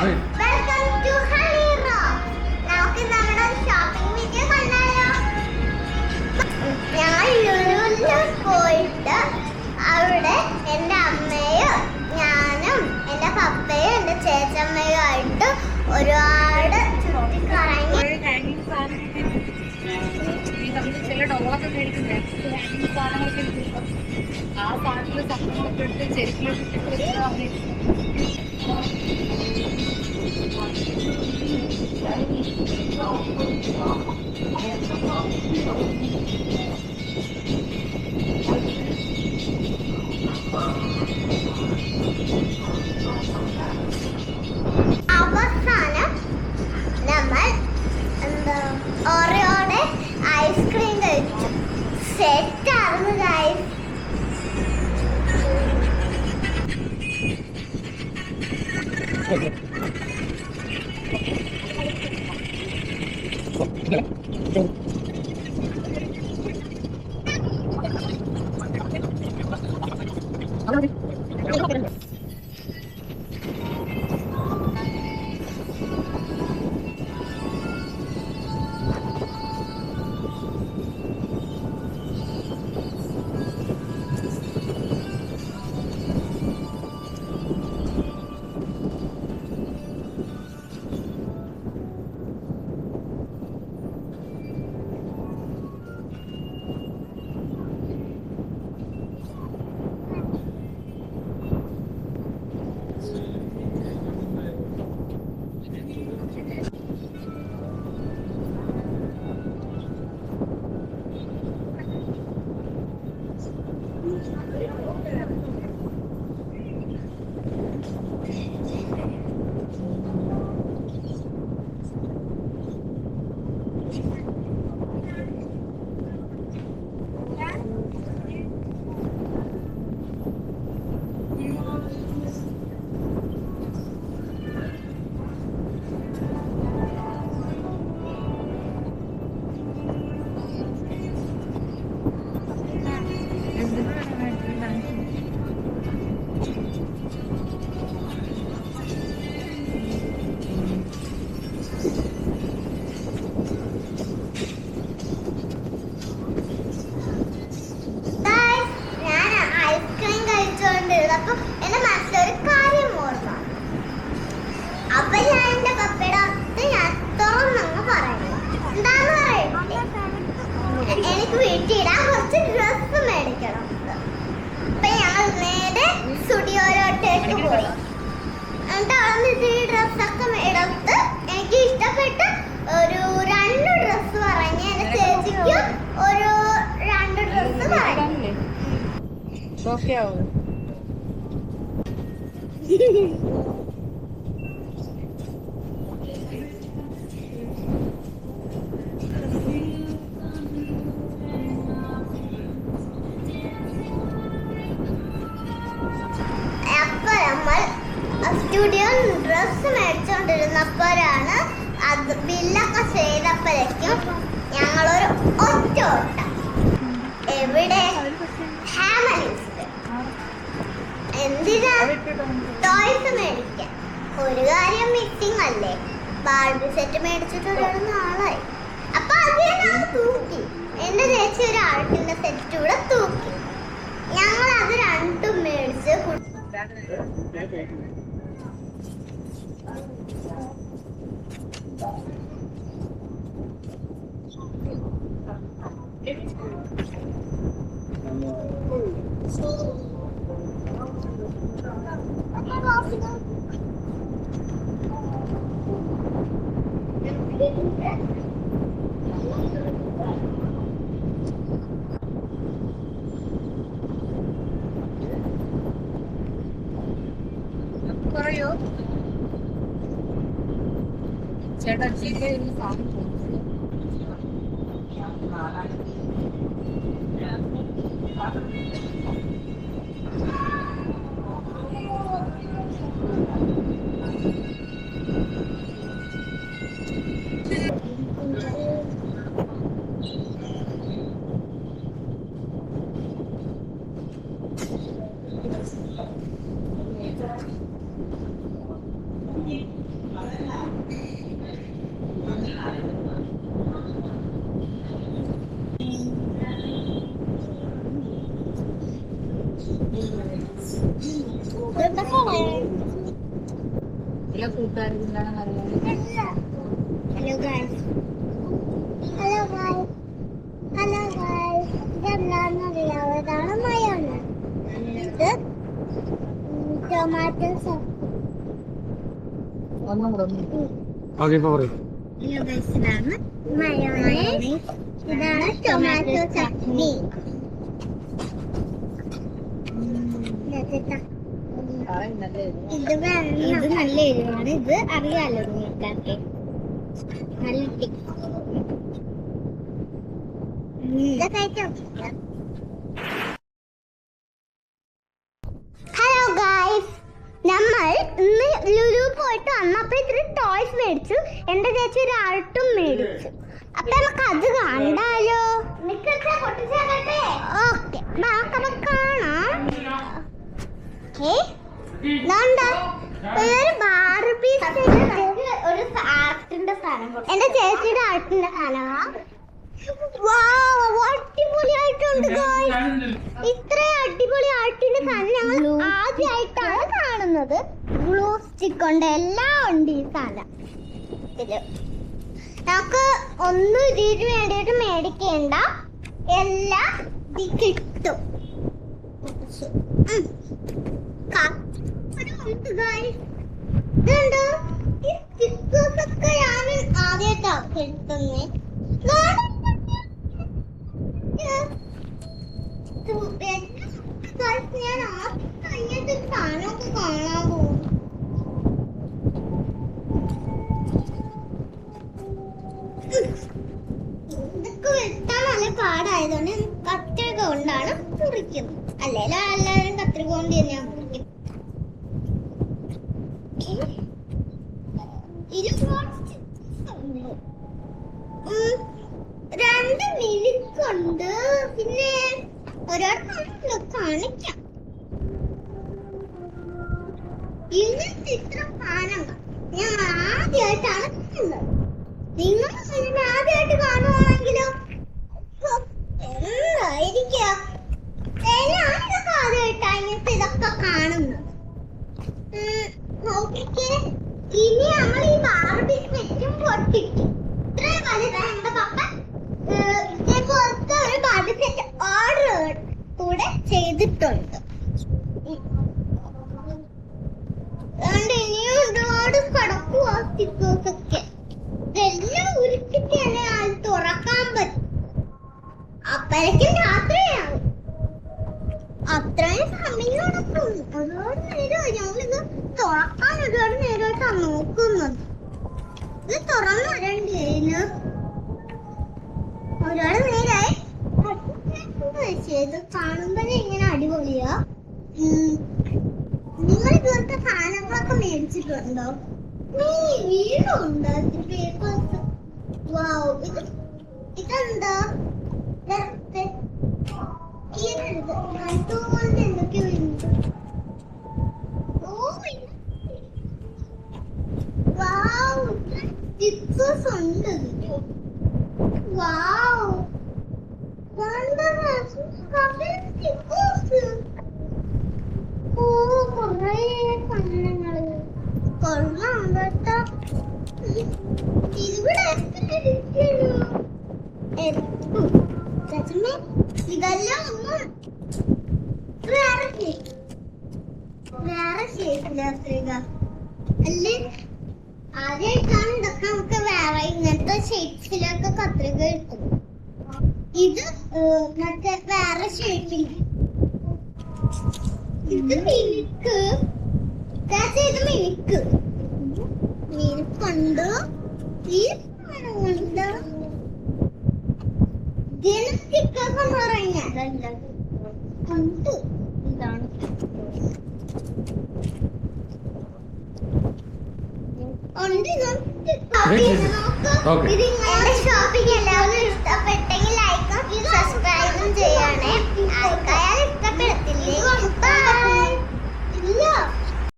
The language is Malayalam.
Welcome to honey rock. നമുക്ക് നമ്മുടെ ഷോപ്പിംഗ് വീഡിയോ കണ്ടാലോ. ഞാൻ ലുലുവിൽ പോയിട്ട് അവിടെ എൻ്റെ അമ്മയും ഞാനും എൻ്റെ പപ്പയും എൻ്റെ ചേച്ചമ്മയും ആയിട്ട് ഒരുപാട് ചുറ്റിക്കറങ്ങി. ചില ഡോളൊക്കെ മേടിക്കുന്നത് സാധനങ്ങളൊക്കെ ആ സാധനത്തിൽ സംഭവങ്ങളൊക്കെ എടുത്ത് ചെരുപ്പിലിട്ടിട്ട് അവസാനം നമ്മൾ ഓറിയോടെ ഐസ്ക്രീം കഴിച്ചു. സെറ്റായിരുന്നു ഗൈസ്. എന്റെ മനസ്സിലൊരു കാര്യം ഓർമ്മ. അപ്പൊ ഞാൻ എന്റെ പപ്പയുടെ അടുത്ത് ഞാൻ തുറന്നങ്ങ് പറയുന്നു. എന്താന്ന് പറയട്ടെ, എനിക്ക് വീട്ടിലിടാൻ കുറച്ച് ഡ്രസ്സ് മേടിക്കണം. അപ്പൊ ഞങ്ങൾ നേരെ സ്റ്റുഡിയോയിലോട്ടേക്ക് പോയി. എന്നിട്ട് അവിടെ ഈ ഡ്രസ്സൊക്കെ എടുത്ത് എനിക്ക് ഇഷ്ടപ്പെട്ട ഒരു 2 ഡ്രസ്സ് പറഞ്ഞ് എന്റെ ചേച്ചിക്ക് ഒരു 2 ഡ്രസ്സ് പറഞ്ഞു. അപ്പൊ നമ്മൾ സ്റ്റുഡിയോ ഡ്രസ് മേടിച്ചോണ്ടിരുന്നപ്പോഴാണ് അത് ബില്ലൊക്കെ ചെയ്തപ്പോഴേക്കും ഞങ്ങളൊരു ഒറ്റ ഓട്ടം. എവിടെ? ഹാമലീസ്. എന്തിനാ? ടോയ്സ് മേടിക്കാൻ. ഒരു കാര്യം മിസ്സിംഗ് അല്ലേ? ബാർബി സെറ്റ് മേടിച്ചിട്ട് ഒരു നാളായി. അപ്പൊ അതേ ഞാൻ തൂക്കി. എന്റെ ചേച്ചി ഒരു ആർട്ടിന്റെ സെറ്റ് കൂടെ തൂക്കി. ഞങ്ങൾ അത് 2 മേടിച്ച് പറയോ ചേട്ടാ ജില്ലയിൽ സാധനം എല്ലാ കൂട്ടുകാരും ഉണ്ടാണെന്ന് അറിയാം. Hello guys, hello guys, hello guys. ഇതെന്താണെന്നറിയാവുന്നതാണ് മയോണൈസ്. ഇത് ടൊമാറ്റോ സോസ്. ഒന്നും കൂടെ ഹലോ ഗൈസ്, ഇതാണ് മയോണൈസ്. ഇതാണ് ടൊമാറ്റോ ചട്നി. ഇത് നല്ല എരിവാണ്. ഇത് അറിയാലോ നിങ്ങൾക്കൊക്കെ. നല്ല ഹലോ ഗായ്സ്, നമ്മൾ ഇന്ന് ലുലു പോയിട്ട് വന്നപ്പോ ഇത്തിരി ടോയ്സ് മേടിച്ചു. എന്റെ ചേച്ചി ഒരു ആർട്ടും മേടിച്ചു. അപ്പൊ നമുക്ക് അത് കണ്ടാലോ? ഓക്കെ, നമുക്കത് കാണാം. ഒരു ബാർബി ഒരു ആർട്ടിന്റെ സാധനം, എന്റെ ചേച്ചിയുടെ ആർട്ടിന്റെ സാധനമാ. അടിപൊളിയായിട്ടുണ്ട് ഗായ്സ്. ഇത്രയും അടിപൊളി ആർട്ടിന്റെ സാധനം ഞങ്ങൾ ആദ്യമായിട്ടാണ് കാണുന്നത്. ഗ്ലൂ സ്റ്റിക്ക് കൊണ്ട് എല്ലാം ഉണ്ട് ഈ സാധനം. ഇതില് നമുക്ക് ഒന്നും ഇതിന് വേണ്ടിയിട്ട് മേടിക്കേണ്ട, എല്ലാം കിട്ടും. ഇതുണ്ടോ ഈ സ്റ്റിക്കേഴ്സ് ഒക്കെ ഞാൻ ആദ്യമായിട്ടാണ് കിട്ടുന്നേ. ഞാൻ ആദ്യമായിട്ട് സാധനമൊക്കെ കാണാൻ പോകും. ഇതൊക്കെ വെട്ടാൻ നല്ല പാടായതുകൊണ്ട് കത്രിക കൊണ്ടാണ് മുറിക്കുന്നത്. അല്ലേലും എല്ലാവരും കത്രിക കൊണ്ട് തന്നെയാണ് മുറിക്കുന്നത്. രണ്ട് മിനുക്കുണ്ട്. പിന്നെ ഒരാൾ കാണിക്കാം. ഇങ്ങനത്തെ ഇത്ര സാധനങ്ങൾ ഞാൻ ആദ്യമായിട്ടാണ് കാണുന്നത്. നിങ്ങൾ ആദ്യമായിട്ട് കാണുവാണെങ്കിലോ എന്തായിരിക്കാം? ഞാനിതൊക്കെ ആദ്യമായിട്ടാണ് ഇങ്ങനത്തെ ഇതൊക്കെ കാണുന്നത്. നോക്കിക്കേ, ഇനി നമ്മൾ ഈ ബാർബി സെറ്റും പൊട്ടിക്കും. ഇത്രയും വലുതാണ് എന്റെ പപ്പ ഇതേപോലത്തെ ഒരു ബാർബി സെറ്റ് ഓർഡർ കൂടെ ചെയ്തിട്ടുണ്ട്. അതുകൊണ്ട് ഇനിയും ഒരുപാട് കടക്കുവാ സ്റ്റിക്കേഴ്സ് ഒക്കെ. ഇതെല്ലാം ഉരുട്ടിട്ട് തന്നെ അത് തുറക്കാൻ പറ്റും. അപ്പോഴേക്കും രാത്രിയാകും. അത്രയും സമയം നടക്കും. ഒരുപാട് നേരമായി ഞങ്ങളിത് തുറക്കാൻ ഒരുപാട് നേരമായിട്ടാണ് നോക്കുന്നത്. ഇത് തുറന്നു വരണ്ടേന് ഒരുപാട് നേരമായി. ഇത് കാണുമ്പോഴേ ഇങ്ങനെ അടിപൊളിയാ. നിങ്ങൾ ഇതുപോലത്തെ സാധനങ്ങളൊക്കെ മേടിച്ചിട്ടുണ്ടോ? വീടുണ്ടോ പേപ്പേഴ്സ്? വാവ്, ഇതെന്താ? കണ്ടുപോലെ എന്തൊക്കെയോ ഉണ്ട്. വാവ്, സ്റ്റിക്കേഴ്സ് ഉണ്ട്. വാവ്, കൊറേ സാധനങ്ങള് കൊള്ളാം കേട്ടോ. ഇവിടെ ഇതെല്ലാം ഒന്നും വേറെ ഷേപ്പിലാക്കുക അല്ലേ? ആദ്യമായിട്ടാണ് ഇതൊക്കെ നമുക്ക് വേറെ ഇങ്ങനത്തെ ഷേപ്സിലൊക്കെ കത്രിക കിട്ടും. ഇത് മറ്റേ വേറെ ഷേപ്പിൽ. ഇത് മിനുക്ക്. ഇത് മിനുക്ക് മിനുക്കുണ്ട്. ഈ സാധനമുണ്ട്. ഇതിന് സ്റ്റിക്കേഴ്സ് എന്ന് പറഞ്ഞാൽ ഉണ്ട്. ഇതാണ് ഷോപ്പിംഗ് എല്ലാവരും ഇഷ്ടപ്പെട്ടെങ്കിൽ ലൈക്കും സബ്സ്ക്രൈബും ചെയ്യണേ. ആർക്കായാലും ഇഷ്ടപ്പെടത്തില്ലേ?